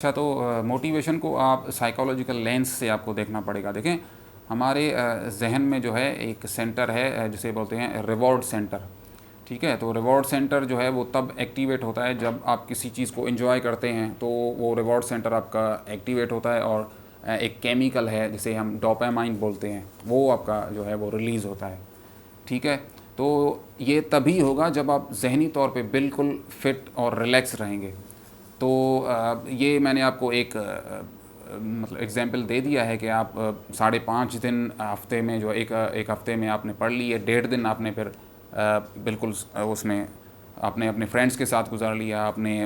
अच्छा, तो मोटिवेशन को आप साइकोलॉजिकल लेंस से आपको देखना पड़ेगा। देखें, हमारे जहन में जो है एक सेंटर है, जिसे बोलते हैं रिवॉर्ड सेंटर। ठीक है, तो रिवॉर्ड सेंटर जो है वो तब एक्टिवेट होता है जब आप किसी चीज़ को एंजॉय करते हैं, तो वो रिवॉर्ड सेंटर आपका एक्टिवेट होता है और एक केमिकल है जिसे हम डोपामाइन बोलते हैं, वो आपका जो है वो रिलीज़ होता है। ठीक है, तो ये तभी होगा जब आप जहनी तौर पे बिल्कुल फिट और रिलैक्स रहेंगे। तो ये मैंने आपको एक मतलब एग्जांपल दे दिया है कि आप 5.5 दिन हफ्ते में जो एक हफ्ते में आपने पढ़ ली है, 1.5 दिन आपने फिर बिल्कुल उसमें आपने अपने फ्रेंड्स के साथ गुजार लिया, आपने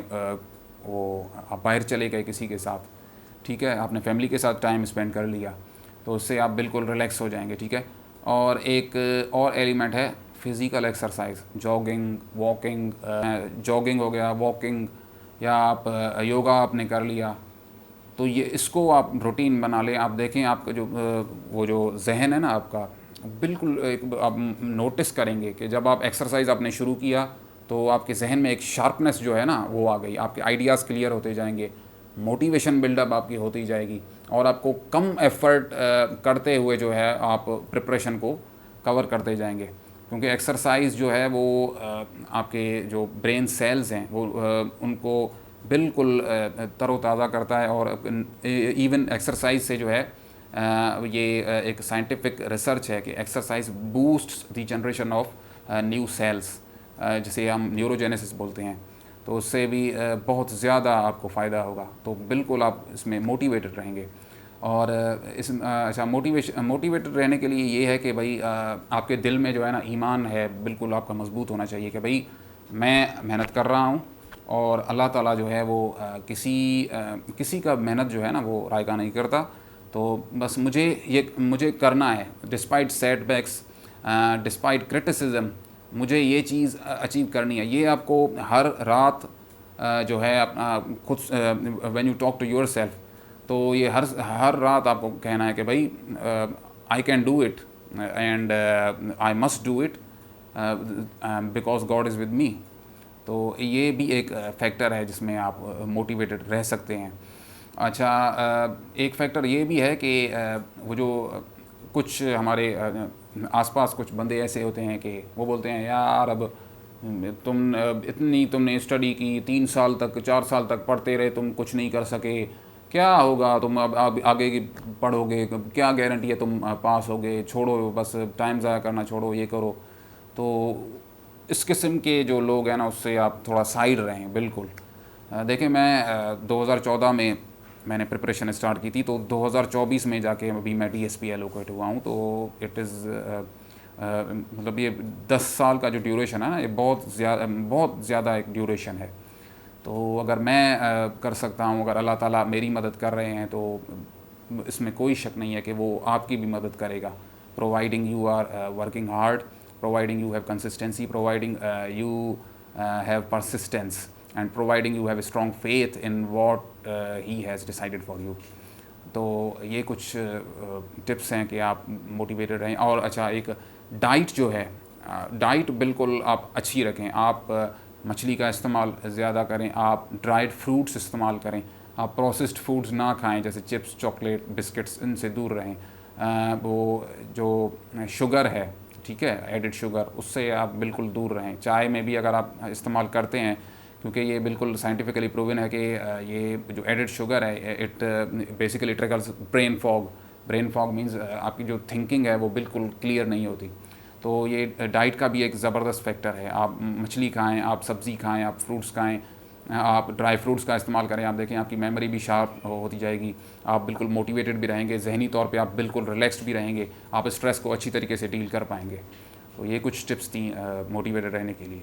वो आप बाहर चले गए किसी के साथ। ठीक है, आपने फैमिली के साथ टाइम स्पेंड कर लिया, तो उससे आप बिल्कुल रिलैक्स हो जाएंगे। ठीक है, और एक और एलिमेंट है physical exercise, jogging, walking. Jogging हो गया, वॉकिंग, या आप योगा आपने कर लिया, तो ये इसको आप रूटीन बना लें। आप देखें आपका जो वो जो जहन है ना आपका, बिल्कुल एक आप नोटिस करेंगे कि जब आप एक्सरसाइज आपने शुरू किया तो आपके जहन में एक शार्पनेस जो है ना वो आ गई, आपके आइडियाज़ क्लियर होते जाएंगे, मोटिवेशन बिल्डअप आपकी होती जाएगी, और आपको कम एफर्ट करते हुए जो है आप प्रिपरेशन को कवर करते जाएंगे। क्योंकि एक्सरसाइज जो है वो आपके जो ब्रेन सेल्स हैं वो उनको बिल्कुल तरोताज़ा करता है। और इवन एक्सरसाइज से जो है ये एक साइंटिफिक रिसर्च है कि exercise boosts the generation of new sales, जिसे हम न्यूरोजेनेसिस बोलते हैं। तो उससे भी बहुत ज़्यादा आपको फ़ायदा होगा, तो बिल्कुल आप इसमें मोटिवेटेड रहेंगे। और अच्छा, मोटिवेटेड रहने के लिए ये है कि भाई आपके दिल में जो है ना ईमान है, बिल्कुल आपका मजबूत होना चाहिए कि भाई मैं मेहनत कर रहा हूँ, और अल्लाह ताला जो है वो किसी का मेहनत जो है ना वो रायगा नहीं करता। तो बस मुझे करना है, डिस्पाइट सेटबैक्स, डिस्पाइट क्रिटिसिज्म, मुझे ये चीज़ अचीव करनी है। ये आपको हर रात जो है अपना खुद, when you talk to yourself, तो ये हर रात आपको कहना है कि भाई I can do it, and I must do it, because God is with me. तो ये भी एक फैक्टर है जिसमें आप मोटिवेटेड रह सकते हैं। अच्छा, एक फैक्टर ये भी है कि वो जो कुछ हमारे आसपास कुछ बंदे ऐसे होते हैं कि वो बोलते हैं यार अब तुमने स्टडी की, 3 साल तक 4 साल तक पढ़ते रहे, तुम कुछ नहीं कर सके, क्या होगा, तुम अब आगे की पढ़ोगे, क्या गारंटी है तुम पास होगे, छोड़ो बस, टाइम ज़ाया करना छोड़ो, ये करो। तो इस किस्म के जो लोग हैं ना उससे आप थोड़ा साइड रहें बिल्कुल। देखें, मैं 2014 में मैंने प्रिपरेशन स्टार्ट की थी, तो 2024 में जाके अभी मैं DSP एलोकेट हुआ हूँ। तो इट इज़ मतलब ये 10 साल का जो ड्यूरेशन है ना, ये बहुत ज़्यादा एक ड्यूरेशन है। तो अगर मैं कर सकता हूँ, अगर अल्लाह ताला मेरी मदद कर रहे हैं, तो इसमें कोई शक नहीं है कि वो आपकी भी मदद करेगा, providing you are working hard, providing you have consistency, providing you have persistence, and providing you have a strong faith in what he has decided for you. तो ये कुछ टिप्स हैं कि आप मोटिवेटेड रहें। और अच्छा, एक डाइट जो है, डाइट बिल्कुल आप अच्छी रखें। आप मछली का इस्तेमाल ज़्यादा करें, आप ड्राइड फ्रूट्स इस्तेमाल करें, आप प्रोसेस्ड फूड्स ना खाएं, जैसे चिप्स, चॉकलेट, बिस्किट्स, इनसे दूर रहें। वो जो शुगर है, ठीक है, एडिड शुगर, उससे आप बिल्कुल दूर रहें। चाय में भी अगर आप इस्तेमाल करते हैं, क्योंकि ये बिल्कुल साइंटिफिकली प्रूवन है कि ये जो एडिड शुगर है, it basically triggers brain fog. Brain fog means आपकी जो थिंकिंग है वो बिल्कुल क्लियर नहीं होती। तो ये डाइट का भी एक ज़बरदस्त फैक्टर है। आप मछली खाएँ, आप सब्ज़ी खाएँ, आप फ्रूट्स खाएँ, आप ड्राई फ्रूट्स का इस्तेमाल करें। आप देखें आपकी मेमोरी भी शार्प होती जाएगी, आप बिल्कुल मोटिवेटेड भी रहेंगे, जहनी तौर पे आप बिल्कुल रिलैक्स्ड भी रहेंगे, आप स्ट्रेस को अच्छी तरीके से डील कर पाएंगे। तो ये कुछ टिप्स थी मोटिवेटेड रहने के लिए।